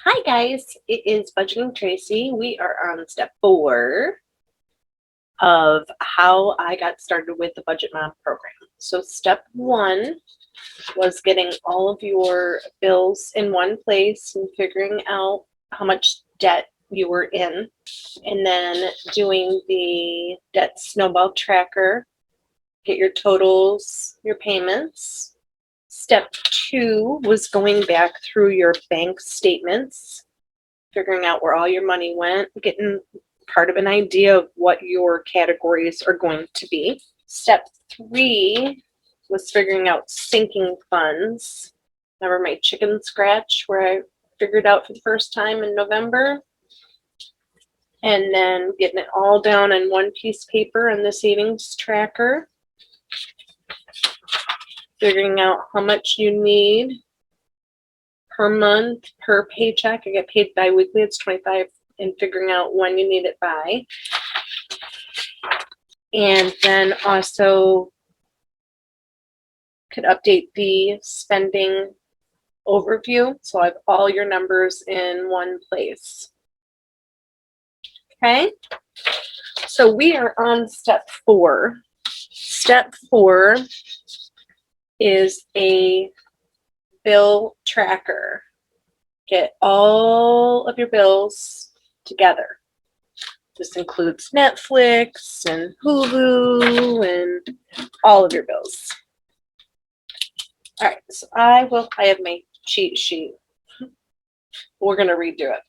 Hi guys, it is Budgeting Tracy. We are on step 4 of how I got started with the Budget Mom program. So step 1 was getting all of your bills in one place and figuring out how much debt you were in, and then doing the debt snowball tracker, get your totals, your payments. Step 2 was going back through your bank statements, figuring out where all your money went, getting part of an idea of what your categories are going to be. Step 3 was figuring out sinking funds. Remember my chicken scratch where I figured out for the first time in November? And then getting it all down on one piece of paper in the savings tracker. Figuring out how much you need per month, per paycheck. I get paid bi-weekly, it's $25, and figuring out when you need it by. And then also could update the spending overview, so I have all your numbers in one place. Okay, so we are on step 4. Step 4 is a bill tracker. Get all of your bills together. This includes Netflix and Hulu and all of your bills. All right, so I have my cheat sheet. We're going to redo it.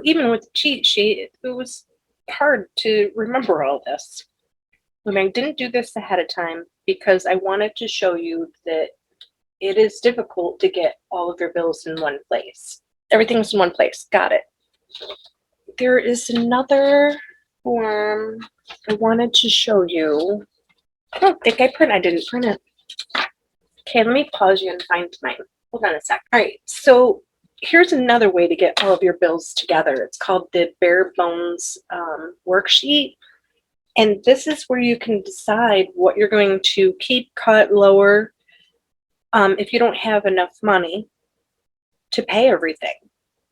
Even with the cheat sheet, it was hard to remember all this. And I didn't do this ahead of time because I wanted to show you that it is difficult to get all of your bills in one place. Everything's in one place. Got it. There is another form I wanted to show you. I don't think I didn't print it. Okay, let me pause you and find mine. Hold on a sec. All right, so here's another way to get all of your bills together. It's called the bare bones worksheet. And this is where you can decide what you're going to keep, cut, lower, if you don't have enough money to pay everything,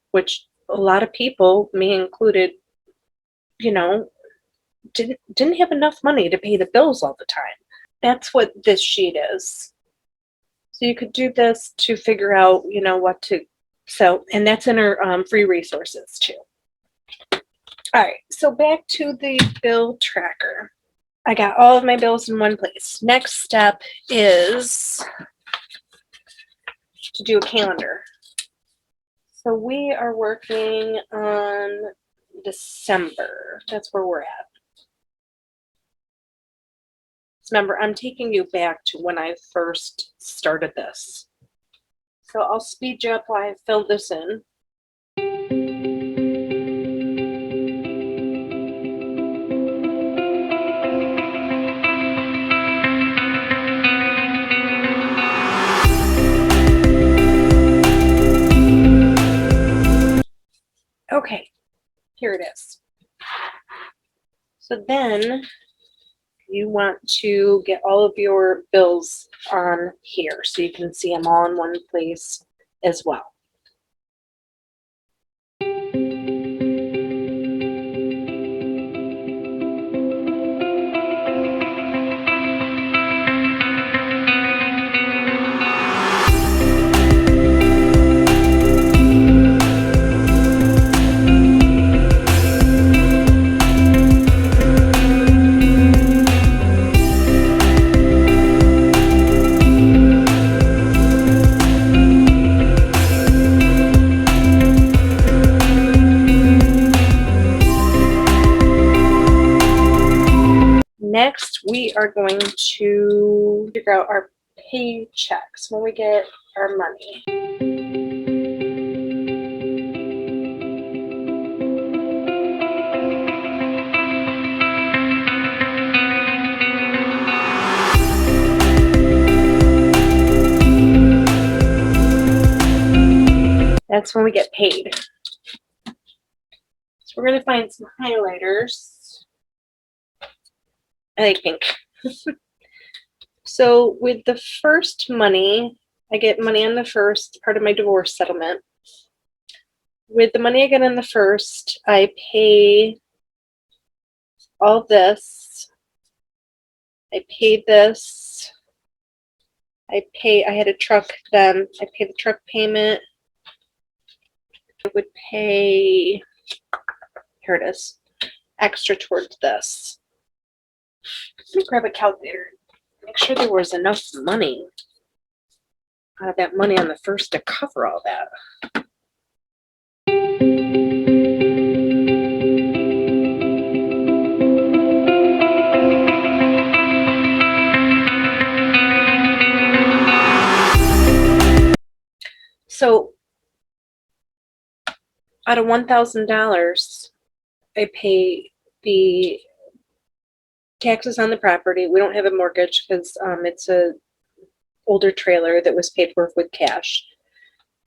which a lot of people, me included, didn't have enough money to pay the bills all the time. That's what this sheet is. So you could do this to figure out, what to. So, and that's in our free resources too. All right, so back to the bill tracker. I got all of my bills in one place. Next step is to do a calendar. So we are working on December. That's where we're at. So remember, I'm taking you back to when I first started this. So I'll speed you up while I fill this in. Okay, here it is. So then you want to get all of your bills on here so you can see them all in one place as well. Next, we are going to figure out our paychecks when we get our money. That's when we get paid. So we're going to find some highlighters. I like pink. So with the first money, I get money on the first, part of my divorce settlement. With the money I get on the first, I pay all this. I paid this. I had a truck then. I paid the truck payment. I would pay, here it is, extra towards this. Let me grab a calculator. Make sure there was enough money out of that money on the first to cover all that. So out of $1,000, I pay the taxes on the property. We don't have a mortgage because it's a older trailer that was paid for with cash.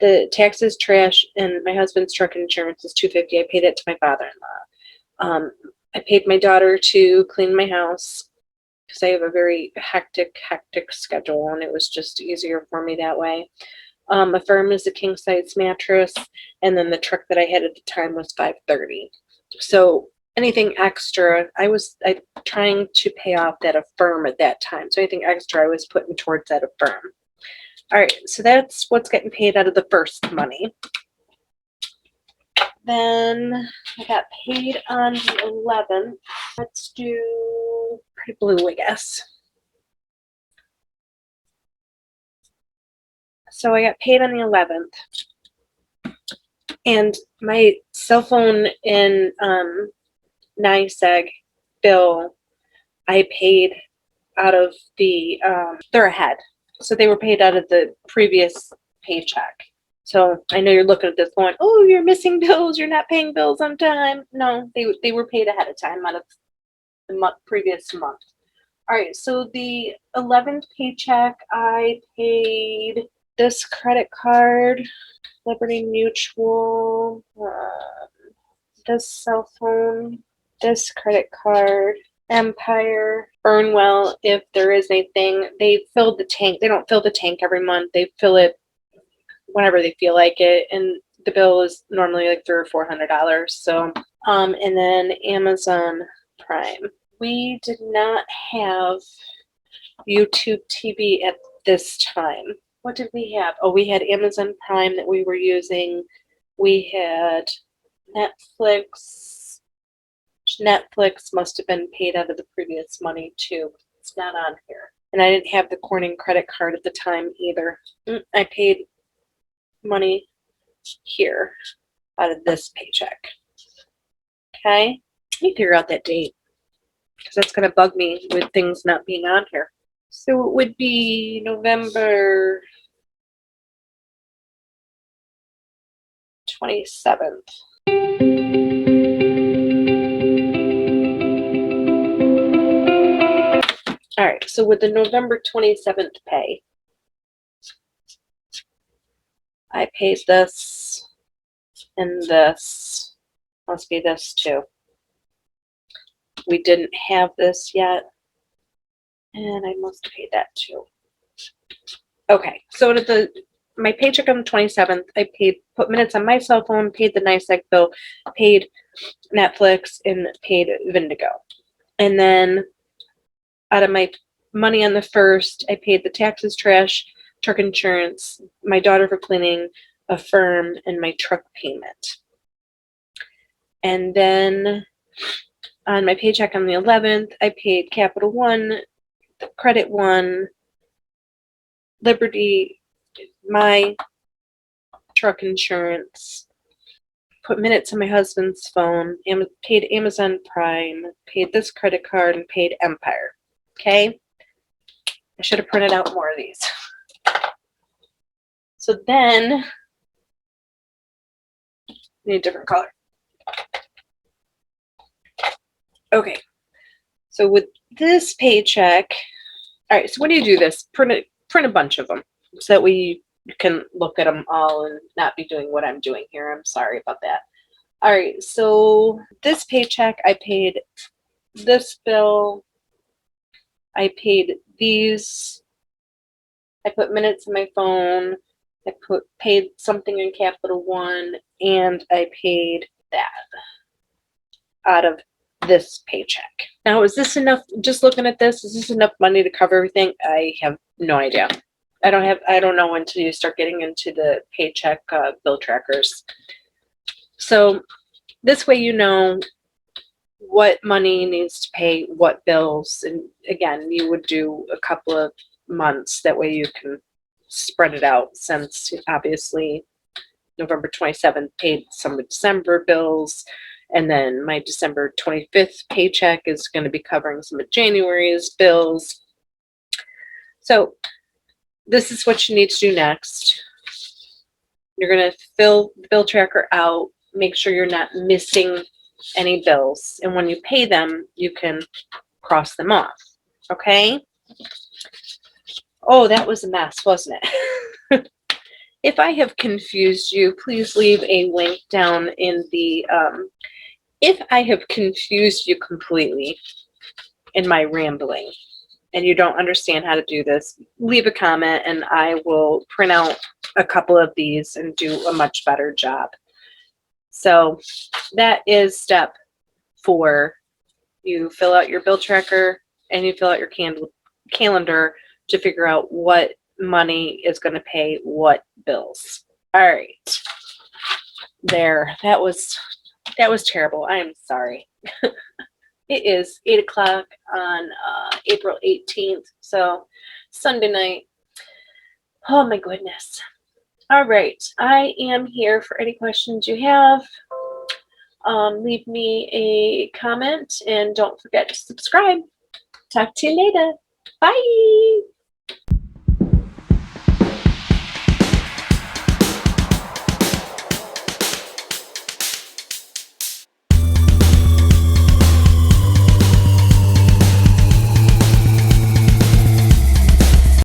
The taxes, trash, and my husband's truck insurance is $250. I paid it to my father-in-law. I paid my daughter to clean my house because I have a very hectic schedule, and it was just easier for me that way. Affirm is a king size mattress, and then the truck that I had at the time was $530. So anything extra, I trying to pay off that Affirm at that time. So anything extra, I was putting towards that Affirm. All right, so that's what's getting paid out of the first money. Then I got paid on the 11th. Let's do pretty blue, I guess. So I got paid on the 11th. And my cell phone and NYSEG bill, I paid out of the, they're ahead. So they were paid out of the previous paycheck. So I know you're looking at this going, oh, you're missing bills. You're not paying bills on time. No, they were paid ahead of time out of the previous month. All right, so the 11th paycheck, I paid this credit card, Liberty Mutual, this cell phone, this credit card, Empire, Burnwell, if there is anything. They filled the tank. They don't fill the tank every month. They fill it whenever they feel like it. And the bill is normally like $300 or $400. So, and then Amazon Prime. We did not have YouTube TV at this time. What did we have? Oh, we had Amazon Prime that we were using. We had Netflix. Netflix must have been paid out of the previous money too. It's not on here. And I didn't have the Corning credit card at the time either. I paid money here out of this paycheck. Okay? Let me figure out that date because that's going to bug me with things not being on here. So it would be November 27th. All right, so with the November 27th pay, I paid this and this. Must be this too. We didn't have this yet. And I must have paid that too. Okay, so to my paycheck on the 27th, I put minutes on my cell phone, paid the NYSEG bill, paid Netflix, and paid Vindigo. And then out of my money on the first, I paid the taxes, trash, truck insurance, my daughter for cleaning, Affirm, and my truck payment. And then on my paycheck on the 11th, I paid Capital One, the Credit One, Liberty, my truck insurance, put minutes on my husband's phone, paid Amazon Prime, paid this credit card, and paid Empire. Okay? I should have printed out more of these. So then, I need a different color. Okay. So with this paycheck, all right, so when you do this, print a bunch of them so that we you can look at them all and not be doing what I'm doing here. I'm sorry about that. All right, so this paycheck, I paid this bill, I paid these, I put minutes in my phone, I paid something in Capital One, and I paid that out of this paycheck. Now, is this enough? Just looking at this, is this enough money to cover everything? I have no idea. I don't know until you start getting into the paycheck bill trackers. So this way you know what money needs to pay what bills. And again, you would do a couple of months. That way you can spread it out, since obviously November 27th paid some of December bills. And then my December 25th paycheck is going to be covering some of January's bills. So this is what you need to do next. You're going to fill the bill tracker out. Make sure you're not missing any bills. And when you pay them, you can cross them off. Okay? Oh, that was a mess, wasn't it? If I have confused you, please leave a link down in the, if I have confused you completely in my rambling and you don't understand how to do this, leave a comment and I will print out a couple of these and do a much better job. So that is step 4. You fill out your bill tracker and you fill out your calendar to figure out what money is going to pay what bills. All right. There. That was terrible. I'm sorry. It is 8 o'clock on April 18th. So Sunday night. Oh my goodness. All right. I am here for any questions you have. Leave me a comment and don't forget to subscribe. Talk to you later. Bye.